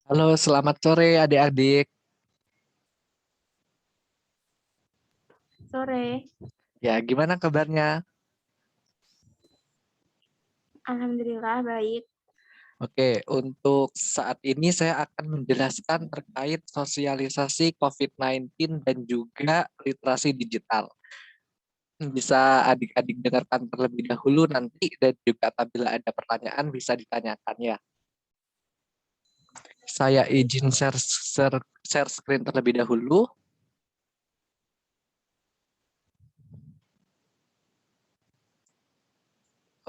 Halo, selamat sore adik-adik. Sore, Ya, gimana kabarnya? alhamdulillah baik. Oke, untuk saat ini saya akan menjelaskan terkait sosialisasi COVID-19 dan juga literasi digital. Bisa adik-adik dengarkan terlebih dahulu nanti dan juga apabila ada pertanyaan bisa ditanyakan ya. Saya izin share screen terlebih dahulu.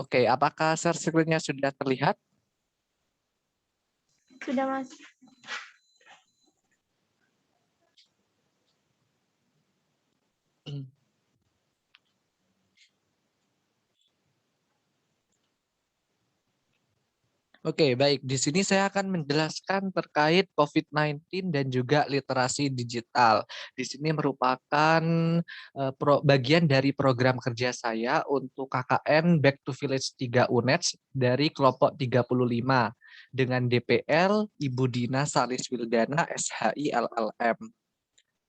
Oke, apakah share screen-nya sudah terlihat? Sudah Mas. Oke, baik. Di sini saya akan menjelaskan terkait COVID-19 dan juga literasi digital. Di sini merupakan bagian dari program kerja saya untuk KKN Back to Village 3 UNED dari kelompok 35 dengan DPL Ibu Dina Salis Wildana SHI LLM.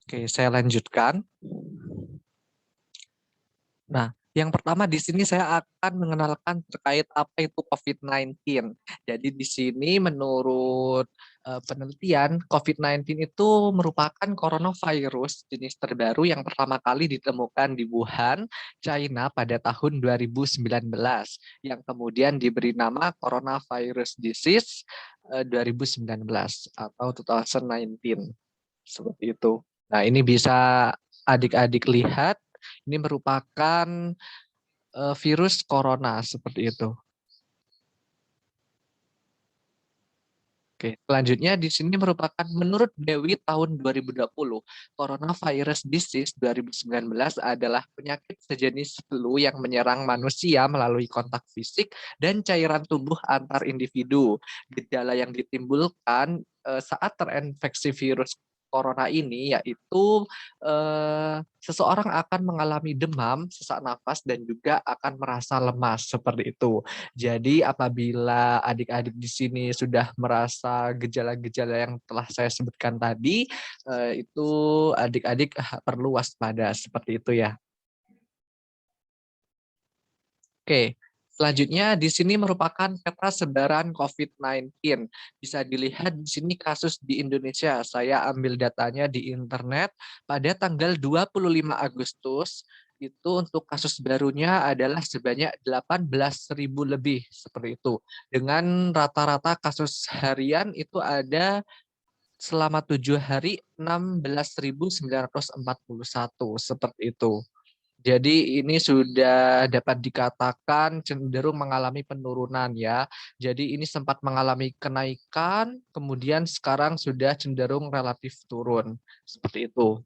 Oke, saya lanjutkan. Nah, yang pertama di sini saya akan mengenalkan terkait apa itu COVID-19. Jadi di sini menurut penelitian, COVID-19 itu merupakan coronavirus jenis terbaru yang pertama kali ditemukan di Wuhan, China pada tahun 2019, yang kemudian diberi nama coronavirus disease 2019 atau 2019. Seperti itu. Nah, ini bisa adik-adik lihat ini merupakan virus corona seperti itu. Oke, selanjutnya di sini merupakan menurut Dewi tahun 2020, coronavirus disease 2019 adalah penyakit sejenis flu yang menyerang manusia melalui kontak fisik dan cairan tubuh antar individu. Gejala yang ditimbulkan saat terinfeksi virus corona ini yaitu seseorang akan mengalami demam, sesak nafas, dan juga akan merasa lemas seperti itu. Jadi apabila adik-adik di sini sudah merasa gejala-gejala yang telah saya sebutkan tadi, itu adik-adik perlu waspada seperti itu ya. Oke, selanjutnya di sini merupakan peta sebaran COVID-19. Bisa dilihat di sini kasus di Indonesia. Saya ambil datanya di internet pada tanggal 25 Agustus itu untuk kasus barunya adalah sebanyak 18.000 lebih seperti itu. Dengan rata-rata kasus harian itu ada selama 7 hari 16.941 seperti itu. Jadi ini sudah dapat dikatakan cenderung mengalami penurunan ya. Jadi ini sempat mengalami kenaikan, kemudian sekarang sudah cenderung relatif turun. Seperti itu.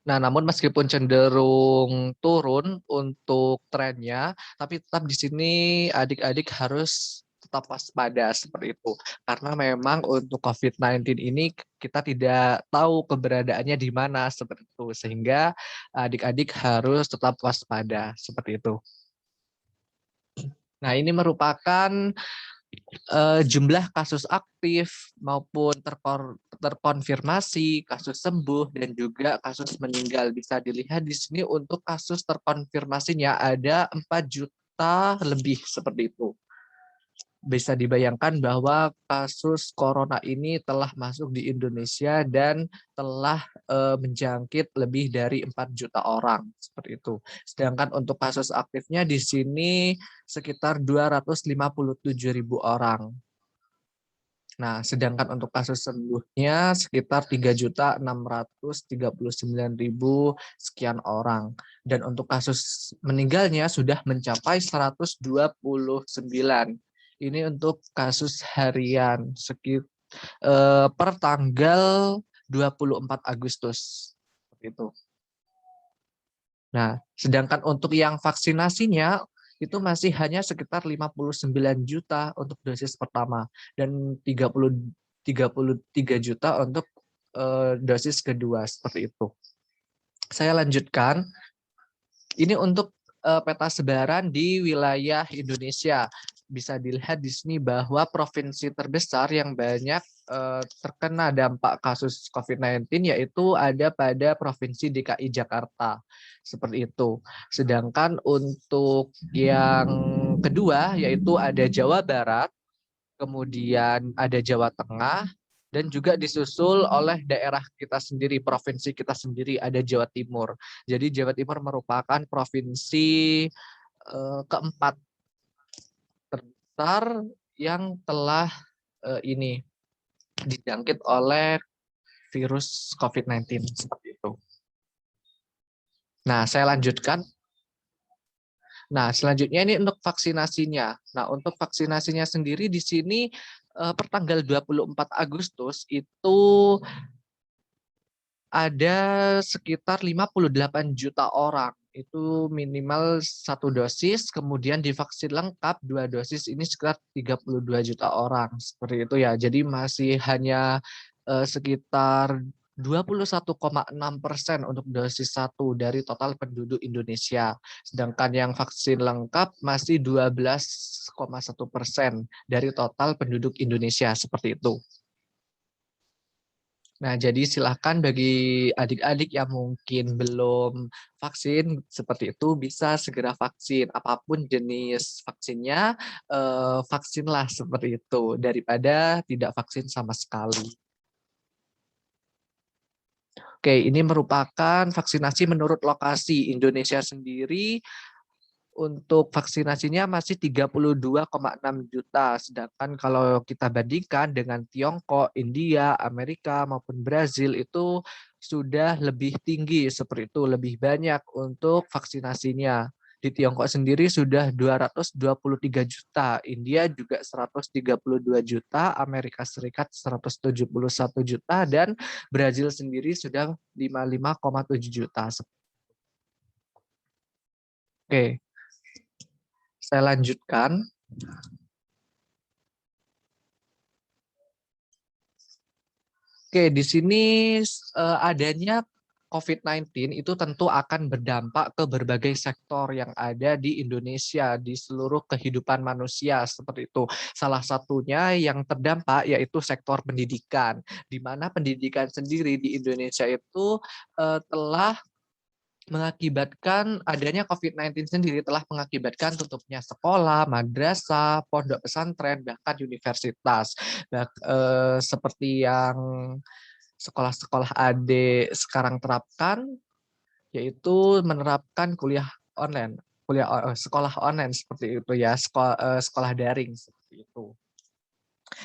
Nah, namun meskipun cenderung turun untuk trennya, tapi tetap di sini adik-adik harus tetap waspada seperti itu. Karena memang untuk COVID-19 ini kita tidak tahu keberadaannya di mana seperti itu. Sehingga adik-adik harus tetap waspada seperti itu. Nah, ini merupakan jumlah kasus aktif maupun terkonfirmasi, kasus sembuh, dan juga kasus meninggal. Bisa dilihat di sini untuk kasus terkonfirmasinya ada 4 juta lebih seperti itu. Bisa dibayangkan bahwa kasus corona ini telah masuk di Indonesia dan telah menjangkit lebih dari 4 juta orang seperti itu. Sedangkan untuk kasus aktifnya di sini sekitar 257.000 orang. Nah, sedangkan untuk kasus sembuhnya sekitar 3.639.000 sekian orang. Dan untuk kasus meninggalnya sudah mencapai 129. Ini untuk kasus harian per tanggal 24 Agustus. Itu. Nah, sedangkan untuk yang vaksinasinya itu masih hanya sekitar 59 juta untuk dosis pertama dan 33 juta untuk dosis kedua seperti itu. Saya lanjutkan. Ini untuk peta sebaran di wilayah Indonesia. bisa dilihat di sini bahwa provinsi terbesar yang banyak terkena dampak kasus COVID-19 yaitu ada pada Provinsi DKI Jakarta. Seperti itu. Sedangkan untuk yang kedua yaitu ada Jawa Barat, kemudian ada Jawa Tengah, dan juga disusul oleh daerah kita sendiri, provinsi kita sendiri, ada Jawa Timur. Jadi Jawa Timur merupakan provinsi keempat terbesar yang telah ini dijangkit oleh virus COVID-19 seperti itu. Nah, saya lanjutkan. Nah, selanjutnya ini untuk vaksinasinya. Nah, untuk vaksinasinya sendiri di sini pertanggal 24 Agustus itu ada sekitar 58 juta orang. Itu minimal 1 dosis, kemudian divaksin lengkap 2 dosis ini sekitar 32 juta orang. Seperti itu ya. Jadi masih hanya sekitar 21,6% untuk dosis 1 dari total penduduk Indonesia. Sedangkan yang vaksin lengkap masih 12,1% dari total penduduk Indonesia. Seperti itu. Nah, jadi silahkan bagi adik-adik yang mungkin belum vaksin seperti itu bisa segera vaksin. Apapun jenis vaksinnya, vaksinlah seperti itu daripada tidak vaksin sama sekali. Oke, ini merupakan vaksinasi menurut lokasi. Indonesia sendiri untuk vaksinasinya masih 32,6 juta. Sedangkan kalau kita bandingkan dengan Tiongkok, India, Amerika, maupun Brazil itu sudah lebih tinggi seperti itu, lebih banyak untuk vaksinasinya. Di Tiongkok sendiri sudah 223 juta, India juga 132 juta, Amerika Serikat 171 juta, dan Brazil sendiri sudah 55,7 juta. Oke, saya lanjutkan. Oke, di sini adanya COVID-19 itu tentu akan berdampak ke berbagai sektor yang ada di Indonesia, di seluruh kehidupan manusia seperti itu. Salah satunya yang terdampak yaitu sektor pendidikan, di mana pendidikan sendiri di Indonesia itu telah mengakibatkan adanya COVID-19 sendiri telah mengakibatkan tutupnya sekolah, madrasah, pondok pesantren, bahkan universitas. Seperti yang sekolah-sekolah AD sekarang terapkan, yaitu menerapkan kuliah online, sekolah online seperti itu ya, sekolah daring seperti itu.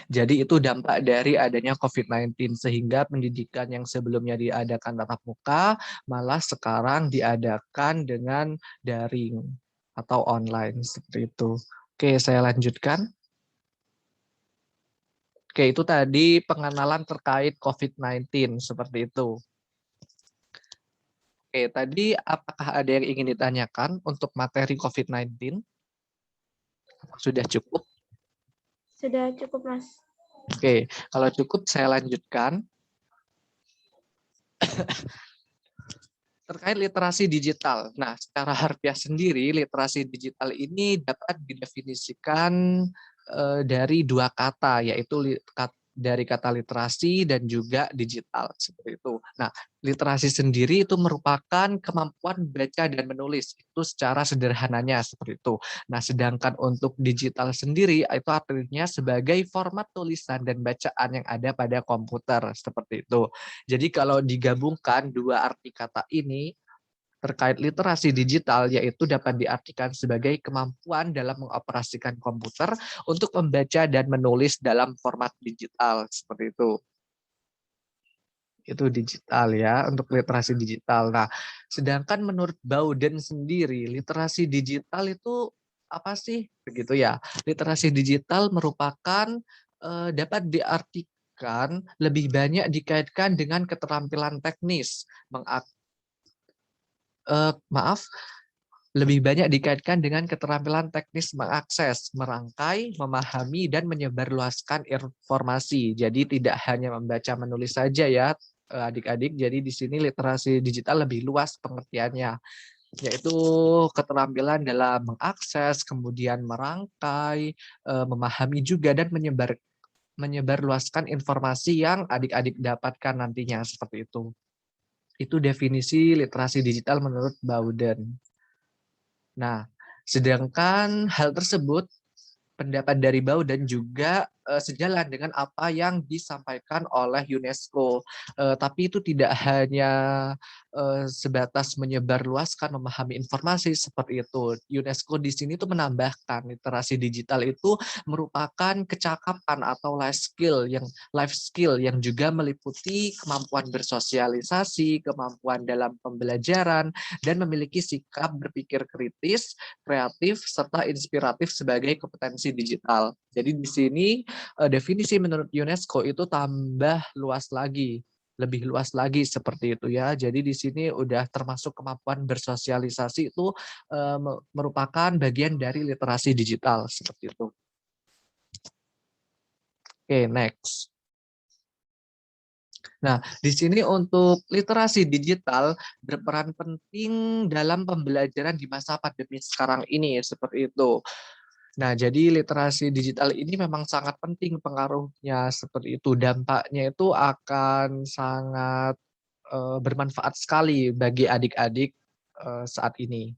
Jadi itu dampak dari adanya COVID-19 sehingga pendidikan yang sebelumnya diadakan tatap muka malah sekarang diadakan dengan daring atau online seperti itu. Oke, saya lanjutkan. Oke, itu tadi pengenalan terkait COVID-19 seperti itu. Oke, tadi apakah ada yang ingin ditanyakan untuk materi COVID-19? Sudah cukup? Sudah cukup, Mas. Oke, kalau cukup saya lanjutkan. Terkait literasi digital. Nah, secara harfiah sendiri, literasi digital ini dapat didefinisikan dari dua kata, yaitu dari kata literasi dan juga digital seperti itu. Nah, literasi sendiri itu merupakan kemampuan baca dan menulis itu secara sederhananya seperti itu. Nah, sedangkan untuk digital sendiri itu artinya sebagai format tulisan dan bacaan yang ada pada komputer seperti itu. Jadi kalau digabungkan dua arti kata ini terkait literasi digital, yaitu dapat diartikan sebagai kemampuan dalam mengoperasikan komputer untuk membaca dan menulis dalam format digital seperti itu. Itu digital ya, untuk literasi digital. Nah, sedangkan menurut Bowden sendiri, literasi digital itu apa sih? Begitu ya. Literasi digital merupakan dapat diartikan lebih banyak dikaitkan dengan keterampilan teknis, lebih banyak dikaitkan dengan keterampilan teknis mengakses, merangkai, memahami, dan menyebarluaskan informasi. Jadi tidak hanya membaca menulis saja ya adik-adik. Jadi di sini literasi digital lebih luas pengertiannya. yaitu keterampilan dalam mengakses, kemudian merangkai, memahami juga dan menyebarluaskan informasi yang adik-adik dapatkan nantinya seperti itu. Itu definisi literasi digital menurut Bowden. Nah, sedangkan hal tersebut pendapat dari Bowden juga sejalan dengan apa yang disampaikan oleh UNESCO. Tapi itu tidak hanya sebatas menyebarluaskan, memahami informasi seperti itu. UNESCO di sini tuh menambahkan literasi digital itu merupakan kecakapan atau life skill yang juga meliputi kemampuan bersosialisasi, kemampuan dalam pembelajaran, dan memiliki sikap berpikir kritis, kreatif, serta inspiratif sebagai kompetensi digital. Jadi di sini definisi menurut UNESCO itu tambah luas lagi, lebih luas lagi seperti itu ya. Jadi di sini udah termasuk kemampuan bersosialisasi itu merupakan bagian dari literasi digital seperti itu. Oke, next. Nah, di sini untuk literasi digital berperan penting dalam pembelajaran di masa pandemi sekarang ini seperti itu. Nah, jadi literasi digital ini memang sangat penting pengaruhnya seperti itu. Dampaknya itu akan sangat bermanfaat sekali bagi adik-adik saat ini.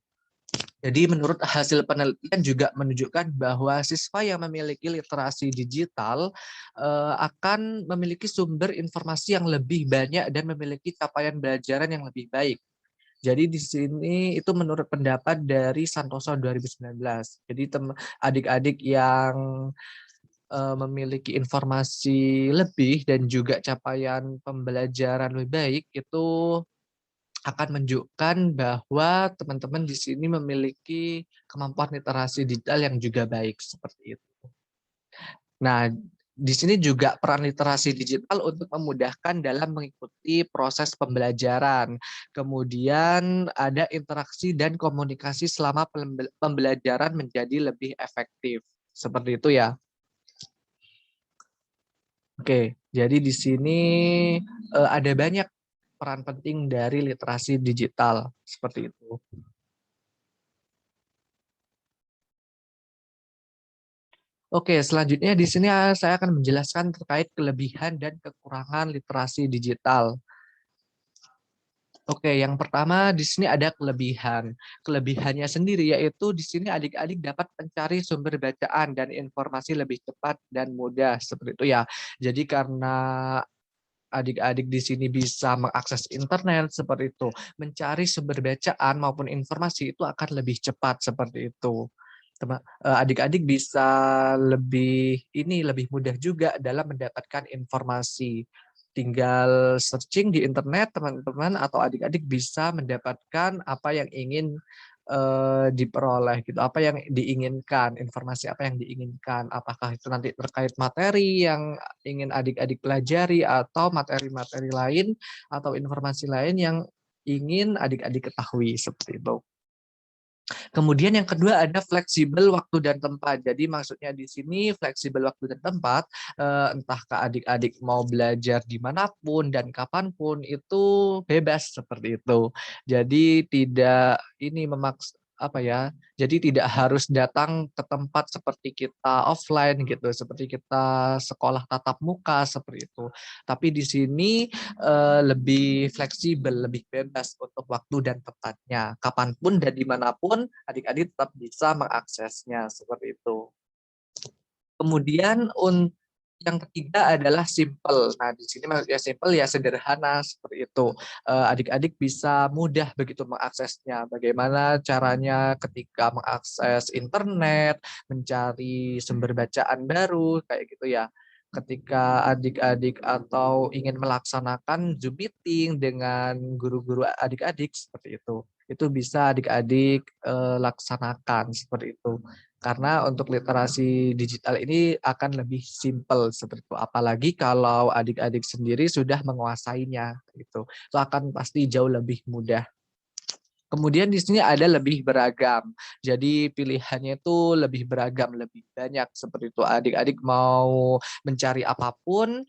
Jadi menurut hasil penelitian juga menunjukkan bahwa siswa yang memiliki literasi digital akan memiliki sumber informasi yang lebih banyak dan memiliki capaian belajaran yang lebih baik. Jadi di sini itu menurut pendapat dari Santoso 2019. Jadi adik-adik yang memiliki informasi lebih dan juga capaian pembelajaran lebih baik itu akan menunjukkan bahwa teman-teman di sini memiliki kemampuan literasi digital yang juga baik seperti itu. Nah, di sini juga peran literasi digital untuk memudahkan dalam mengikuti proses pembelajaran. Kemudian ada interaksi dan komunikasi selama pembelajaran menjadi lebih efektif. Seperti itu ya. Oke, jadi di sini ada banyak peran penting dari literasi digital seperti itu. Oke, selanjutnya di sini saya akan menjelaskan terkait kelebihan dan kekurangan literasi digital. Oke, yang pertama di sini ada kelebihan. Kelebihannya sendiri yaitu di sini adik-adik dapat mencari sumber bacaan dan informasi lebih cepat dan mudah seperti itu ya. Jadi karena adik-adik di sini bisa mengakses internet seperti itu, mencari sumber bacaan maupun informasi itu akan lebih cepat seperti itu. Adik-adik bisa lebih mudah juga dalam mendapatkan informasi. Tinggal searching di internet teman-teman atau adik-adik bisa mendapatkan apa yang ingin diperoleh gitu, apa yang diinginkan, informasi apa yang diinginkan, apakah itu nanti terkait materi yang ingin adik-adik pelajari atau materi-materi lain atau informasi lain yang ingin adik-adik ketahui seperti itu. Kemudian yang kedua ada fleksibel waktu dan tempat. Jadi maksudnya di sini fleksibel waktu dan tempat, entah ke adik-adik mau belajar dimanapun dan kapanpun itu bebas seperti itu. Jadi tidak ini apa ya, jadi tidak harus datang ke tempat seperti kita offline gitu, seperti kita sekolah tatap muka seperti itu. Tapi di sini lebih fleksibel, lebih bebas untuk waktu dan tempatnya. Kapanpun dan dimanapun, adik-adik tetap bisa mengaksesnya seperti itu. Kemudian yang ketiga adalah simple. Nah, di sini maksudnya simple ya sederhana seperti itu. Adik-adik bisa mudah begitu mengaksesnya. Bagaimana caranya ketika mengakses internet, mencari sumber bacaan baru kayak gitu ya. Ketika adik-adik atau ingin melaksanakan Zoom meeting dengan guru-guru adik-adik seperti itu bisa adik-adik laksanakan seperti itu. Karena untuk literasi digital ini akan lebih simpel seperti itu. Apalagi kalau adik-adik sendiri sudah menguasainya gitu. Itu akan pasti jauh lebih mudah. Kemudian di sini ada lebih beragam. Jadi pilihannya itu lebih beragam, lebih banyak seperti itu. Adik-adik mau mencari apapun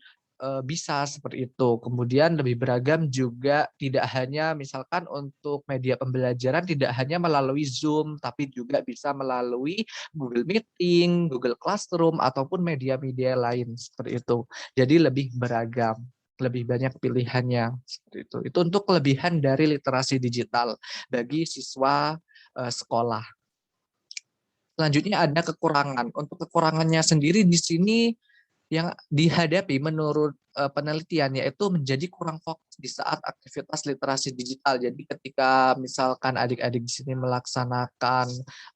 bisa seperti itu. Kemudian lebih beragam juga tidak hanya misalkan untuk media pembelajaran tidak hanya melalui Zoom, tapi juga bisa melalui Google Meeting, Google Classroom, ataupun media-media lain seperti itu. Jadi lebih beragam, lebih banyak pilihannya seperti itu. Itu untuk kelebihan dari literasi digital bagi siswa sekolah. Selanjutnya ada kekurangan. Untuk kekurangannya sendiri di sini yang dihadapi menurut penelitian yaitu menjadi kurang fokus di saat aktivitas literasi digital. Jadi ketika misalkan adik-adik di sini melaksanakan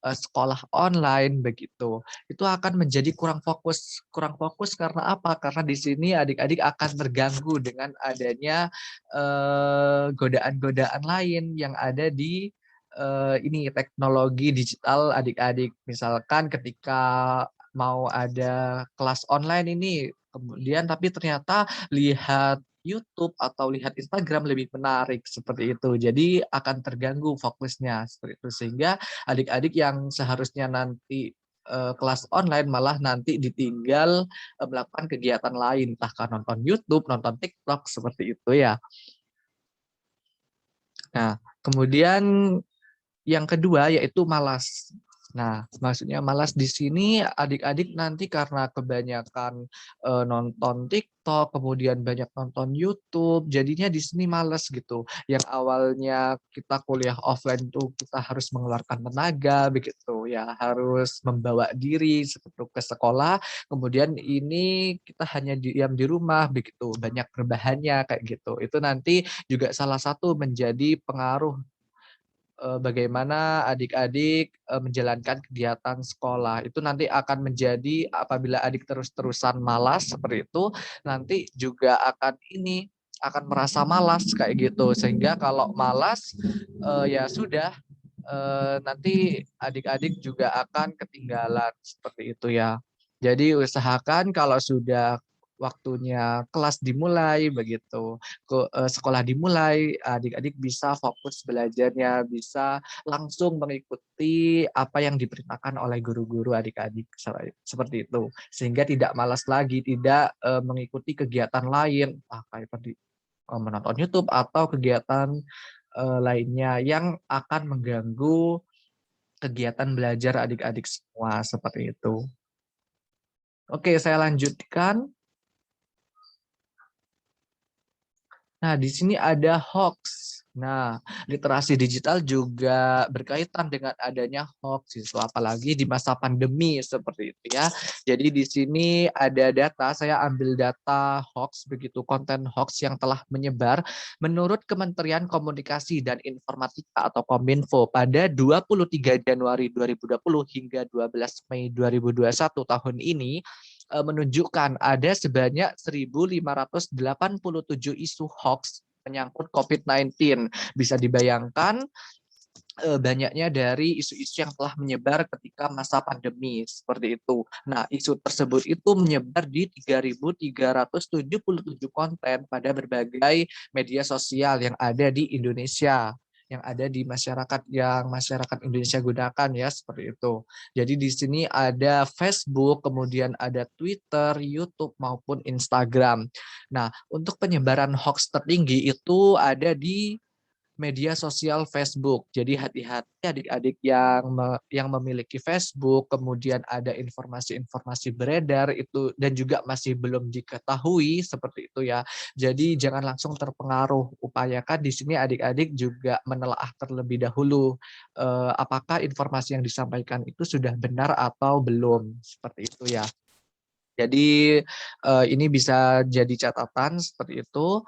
sekolah online begitu, itu akan menjadi kurang fokus. Kurang fokus karena apa? Karena di sini adik-adik akan terganggu dengan adanya godaan-godaan lain yang ada di ini teknologi digital adik-adik. Misalkan ketika mau ada kelas online ini, kemudian tapi ternyata lihat YouTube atau lihat Instagram lebih menarik seperti itu. Jadi akan terganggu fokusnya seperti itu sehingga adik-adik yang seharusnya nanti kelas online malah nanti ditinggal melakukan kegiatan lain, entah nonton YouTube, nonton TikTok seperti itu ya. Nah, kemudian yang kedua yaitu malas. Nah, maksudnya malas di sini adik-adik nanti karena kebanyakan nonton TikTok, kemudian banyak nonton YouTube, jadinya di sini malas gitu. Yang awalnya kita kuliah offline tuh kita harus mengeluarkan tenaga begitu ya, harus membawa diri seperti ke sekolah, kemudian ini kita hanya diam di rumah begitu, banyak rebahannya kayak gitu. Itu nanti juga salah satu menjadi pengaruh bagaimana adik-adik menjalankan kegiatan sekolah. Itu nanti akan menjadi apabila adik terus-terusan malas seperti itu, nanti juga akan merasa malas kayak gitu. Sehingga kalau malas ya sudah nanti adik-adik juga akan ketinggalan seperti itu ya. Jadi usahakan kalau sudah waktunya kelas dimulai begitu, sekolah dimulai, adik-adik bisa fokus belajarnya, bisa langsung mengikuti apa yang diperintahkan oleh guru-guru adik-adik seperti itu, sehingga tidak malas lagi, tidak mengikuti kegiatan lain, kayak tadi menonton YouTube atau kegiatan lainnya yang akan mengganggu kegiatan belajar adik-adik semua seperti itu. Oke, saya lanjutkan. Nah, di sini ada hoax. Nah, literasi digital juga berkaitan dengan adanya hoax, siswa, apalagi di masa pandemi seperti itu ya. Jadi di sini ada data, saya ambil data hoax, begitu konten hoax yang telah menyebar menurut Kementerian Komunikasi dan Informatika atau Kominfo pada 23 Januari 2020 hingga 12 Mei 2021 tahun ini menunjukkan ada sebanyak 1.587 isu hoax menyangkut COVID-19. Bisa dibayangkan banyaknya dari isu-isu yang telah menyebar ketika masa pandemi seperti itu. Nah, isu tersebut itu menyebar di 3.377 konten pada berbagai media sosial yang ada di Indonesia, yang ada di masyarakat yang masyarakat Indonesia gunakan ya seperti itu. Jadi di sini ada Facebook, kemudian ada Twitter, YouTube maupun Instagram. Nah, untuk penyebaran hoax tertinggi itu ada di media sosial Facebook. Jadi hati-hati adik-adik yang memiliki Facebook, kemudian ada informasi-informasi beredar itu dan juga masih belum diketahui seperti itu ya. Jadi jangan langsung terpengaruh. Upayakan di sini adik-adik juga menelaah terlebih dahulu apakah informasi yang disampaikan itu sudah benar atau belum. Seperti itu ya. Jadi ini bisa jadi catatan seperti itu.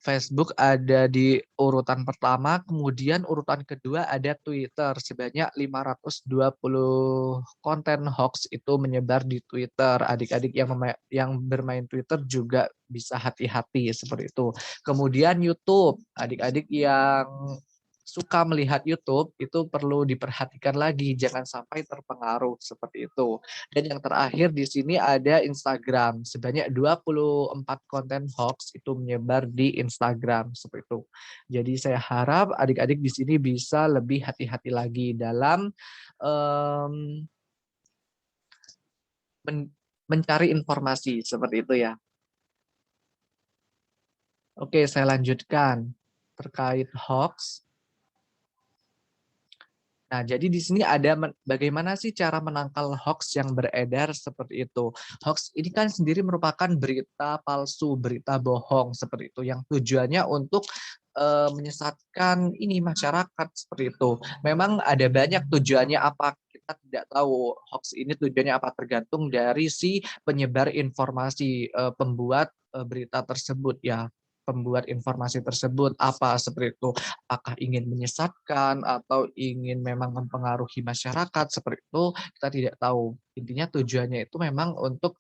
Facebook ada di urutan pertama, kemudian urutan kedua ada Twitter. Sebanyak 520 konten hoax itu menyebar di Twitter. Adik-adik yang bermain Twitter juga bisa hati-hati seperti itu. Kemudian YouTube, adik-adik yang suka melihat YouTube itu perlu diperhatikan lagi, jangan sampai terpengaruh seperti itu. Dan yang terakhir di sini ada Instagram. Sebanyak 24 konten hoax itu menyebar di Instagram seperti itu. Jadi saya harap adik-adik di sini bisa lebih hati-hati lagi dalam um, mencari informasi seperti itu ya. Oke, saya lanjutkan terkait hoax. Nah, jadi di sini ada bagaimana sih cara menangkal hoax yang beredar seperti itu. Hoax ini kan sendiri merupakan berita palsu, berita bohong seperti itu yang tujuannya untuk menyesatkan ini masyarakat seperti itu. Memang ada banyak tujuannya apa kita tidak tahu hoax ini tujuannya apa tergantung dari si penyebar informasi pembuat berita tersebut ya. Pembuat informasi tersebut apa seperti itu, apakah ingin menyesatkan atau ingin memang mempengaruhi masyarakat seperti itu, kita tidak tahu. Intinya tujuannya itu memang untuk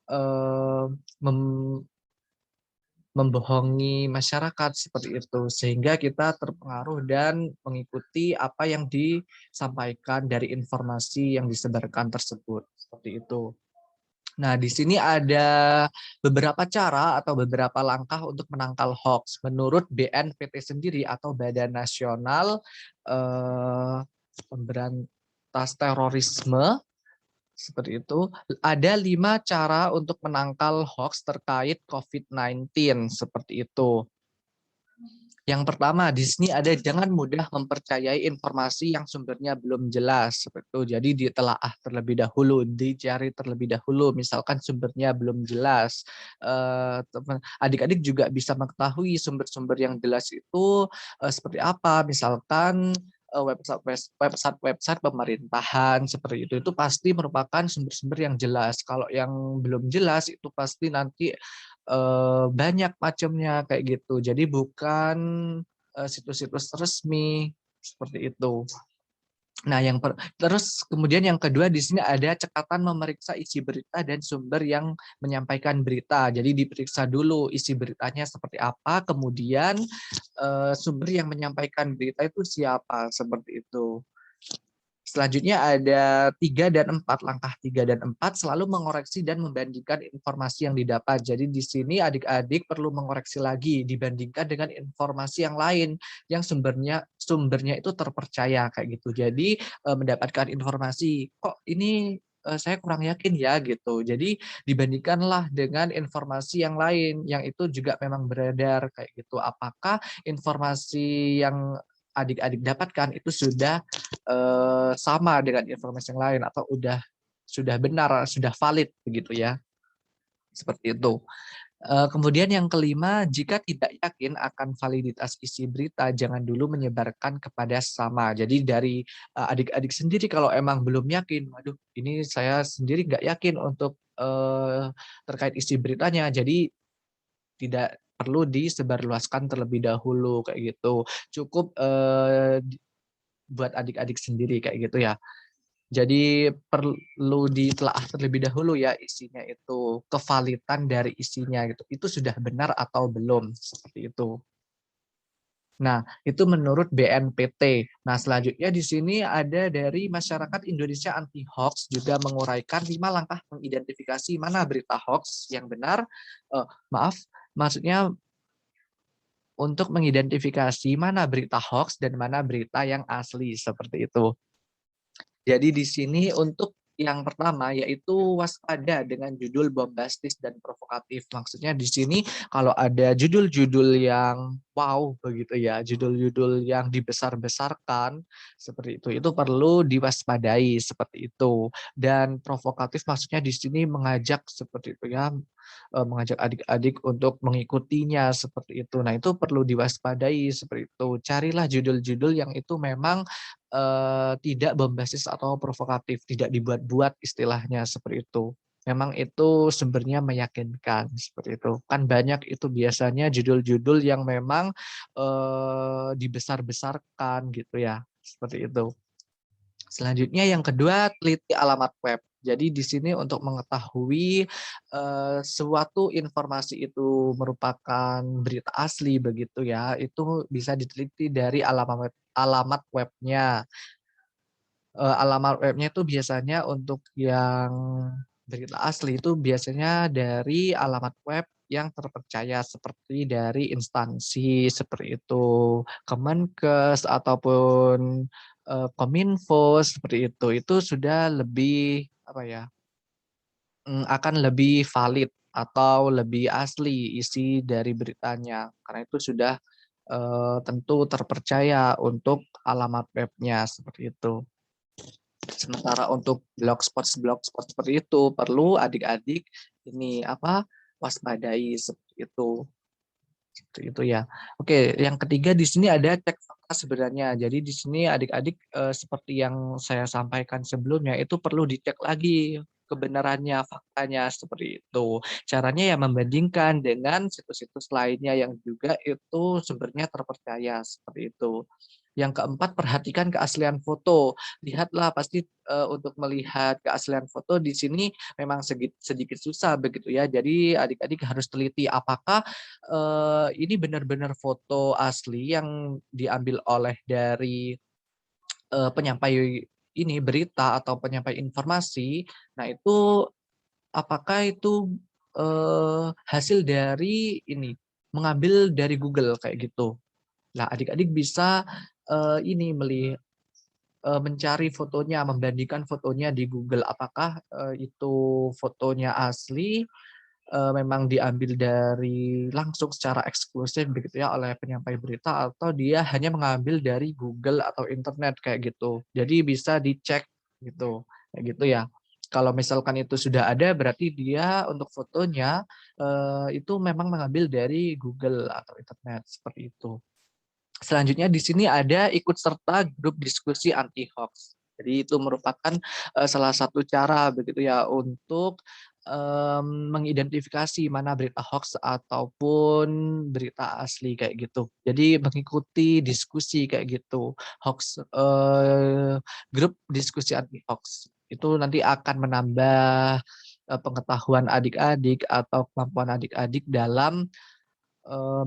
eh, membohongi masyarakat seperti itu, sehingga kita terpengaruh dan mengikuti apa yang disampaikan dari informasi yang disebarkan tersebut seperti itu. Nah, di sini ada beberapa cara atau beberapa langkah untuk menangkal hoax. Menurut BNPT sendiri atau Badan Nasional Pemberantas Terorisme, seperti itu, ada 5 cara untuk menangkal hoax terkait COVID-19, seperti itu. Yang pertama, di sini ada jangan mudah mempercayai informasi yang sumbernya belum jelas. Seperti itu. Jadi ditelaah terlebih dahulu, dicari terlebih dahulu. Misalkan sumbernya belum jelas. Adik-adik juga bisa mengetahui sumber-sumber yang jelas itu seperti apa. Misalkan website pemerintahan seperti itu pasti merupakan sumber-sumber yang jelas. Kalau yang belum jelas itu pasti nanti banyak macamnya kayak gitu. Jadi bukan situs-situs resmi seperti itu. Nah, terus kemudian yang kedua di sini ada cekatan memeriksa isi berita dan sumber yang menyampaikan berita. Jadi diperiksa dulu isi beritanya seperti apa, kemudian sumber yang menyampaikan berita itu siapa, seperti itu. Selanjutnya ada 3 dan 4, langkah 3 dan 4 selalu mengoreksi dan membandingkan informasi yang didapat. Jadi di sini adik-adik perlu mengoreksi lagi dibandingkan dengan informasi yang lain yang sumbernya itu terpercaya kayak gitu. Jadi mendapatkan informasi kok ini saya kurang yakin ya gitu. Jadi dibandingkanlah dengan informasi yang lain yang itu juga memang beredar kayak gitu. Apakah informasi yang adik-adik dapatkan itu sudah sama dengan informasi yang lain atau sudah benar, sudah valid begitu ya. Seperti itu. Kemudian yang kelima, jika tidak yakin akan validitas isi berita, jangan dulu menyebarkan kepada sesama. Jadi dari adik-adik sendiri kalau emang belum yakin, waduh ini saya sendiri nggak yakin untuk terkait isi beritanya, jadi tidak perlu disebarluaskan terlebih dahulu kayak gitu. Cukup buat adik-adik sendiri kayak gitu ya. Jadi perlu ditelaah terlebih dahulu ya isinya itu, kevalitan dari isinya gitu. Itu sudah benar atau belum seperti itu. Nah, itu menurut BNPT. Nah, selanjutnya di sini ada dari Masyarakat Indonesia Anti Hoax juga menguraikan 5 langkah mengidentifikasi mana berita hoax yang benar. Maaf, maksudnya untuk mengidentifikasi mana berita hoax dan mana berita yang asli seperti itu. Jadi di sini untuk yang pertama yaitu waspada dengan judul bombastis dan provokatif. Maksudnya di sini kalau ada judul-judul yang wow begitu ya, judul-judul yang dibesar-besarkan seperti itu perlu diwaspadai seperti itu. Dan provokatif maksudnya di sini mengajak seperti itu ya, mengajak adik-adik untuk mengikutinya seperti itu. Nah, itu perlu diwaspadai seperti itu. Carilah judul-judul yang itu memang tidak bombastis atau provokatif, tidak dibuat-buat istilahnya seperti itu. Memang itu sumbernya meyakinkan seperti itu. Kan banyak itu biasanya judul-judul yang memang dibesar-besarkan gitu ya, seperti itu. Selanjutnya yang kedua, teliti alamat web. Jadi di sini untuk mengetahui suatu informasi itu merupakan berita asli begitu ya, itu bisa diteliti dari alamat webnya. Alamat webnya itu biasanya untuk yang berita asli itu biasanya dari alamat web yang terpercaya seperti dari instansi seperti itu, Kemenkes ataupun Kominfo seperti itu sudah lebih apa ya, akan lebih valid atau lebih asli isi dari beritanya, karena itu sudah tentu terpercaya untuk alamat webnya seperti itu. Sementara untuk blogspot seperti itu perlu adik-adik ini waspadai seperti itu. Seperti itu ya. Oke, yang ketiga di sini ada cek fakta sebenarnya. Jadi di sini adik-adik seperti yang saya sampaikan sebelumnya itu perlu dicek lagi kebenarannya, faktanya seperti itu. Caranya ya membandingkan dengan situs-situs lainnya yang juga itu sumbernya terpercaya seperti itu. Yang keempat, perhatikan keaslian foto. Lihatlah pasti untuk melihat keaslian foto di sini memang sedikit susah begitu ya. Jadi adik-adik harus teliti apakah ini benar-benar foto asli yang diambil oleh dari penyampai ini berita atau penyampai informasi. Nah, itu apakah itu hasil dari ini mengambil dari Google kayak gitu. Nah, adik-adik bisa ini mencari fotonya, membandingkan fotonya di Google apakah itu fotonya asli memang diambil dari langsung secara eksklusif begitu ya oleh penyampai berita atau dia hanya mengambil dari Google atau internet kayak gitu. Jadi bisa dicek gitu, kayak gitu ya. Kalau misalkan itu sudah ada berarti dia untuk fotonya itu memang mengambil dari Google atau internet seperti itu. Selanjutnya di sini ada ikut serta grup diskusi anti hoax. Jadi itu merupakan salah satu cara begitu ya untuk mengidentifikasi mana berita hoax ataupun berita asli kayak gitu. Jadi mengikuti diskusi kayak gitu. Grup diskusi anti hoax itu nanti akan menambah pengetahuan adik-adik atau kemampuan adik-adik dalam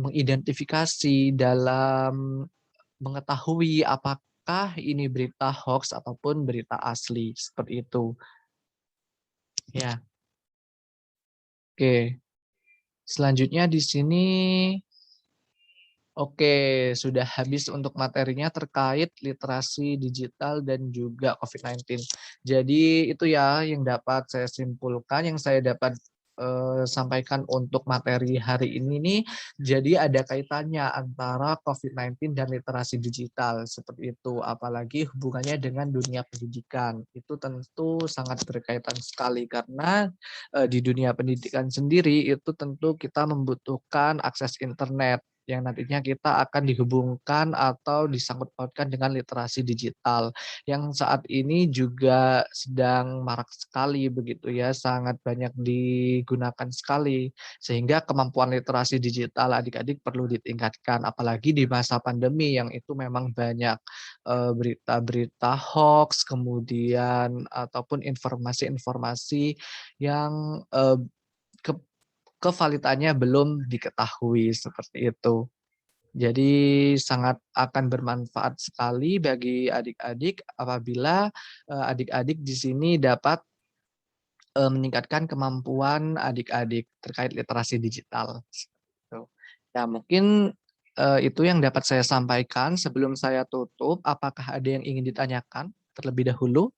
mengidentifikasi, dalam mengetahui apakah ini berita hoax ataupun berita asli, seperti itu. Ya, oke. Selanjutnya di sini, oke, sudah habis untuk materinya terkait literasi digital dan juga COVID-19. Jadi itu ya yang dapat saya simpulkan, yang saya dapat sampaikan untuk materi hari ini nih. Jadi ada kaitannya antara COVID-19 dan literasi digital seperti itu. Apalagi hubungannya dengan dunia pendidikan. Itu tentu sangat berkaitan sekali karena di dunia pendidikan sendiri itu tentu kita membutuhkan akses internet yang nantinya kita akan dihubungkan atau disangkut pautkan dengan literasi digital yang saat ini juga sedang marak sekali begitu ya, sangat banyak digunakan sekali sehingga kemampuan literasi digital adik-adik perlu ditingkatkan apalagi di masa pandemi yang itu memang banyak berita-berita hoax kemudian ataupun informasi-informasi yang kevalitannya belum diketahui seperti itu. Jadi sangat akan bermanfaat sekali bagi adik-adik apabila adik-adik di sini dapat meningkatkan kemampuan adik-adik terkait literasi digital. Gitu. Ya mungkin itu yang dapat saya sampaikan. Sebelum saya tutup, apakah ada yang ingin ditanyakan terlebih dahulu?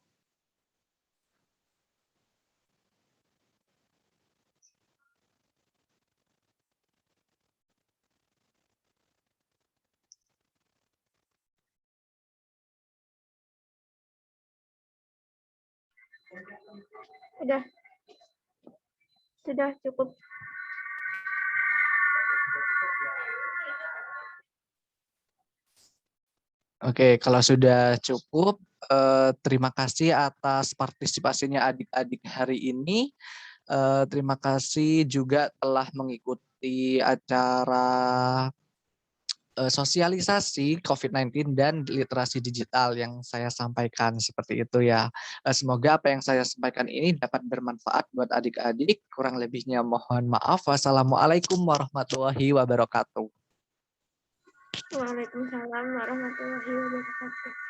Sudah cukup. Oke, kalau sudah cukup, terima kasih atas partisipasinya adik-adik hari ini. Terima kasih juga telah mengikuti acara sosialisasi COVID-19 dan literasi digital yang saya sampaikan seperti itu ya. Semoga apa yang saya sampaikan ini dapat bermanfaat buat adik-adik. Kurang lebihnya mohon maaf. Wassalamualaikum warahmatullahi wabarakatuh. Waalaikumsalam warahmatullahi wabarakatuh.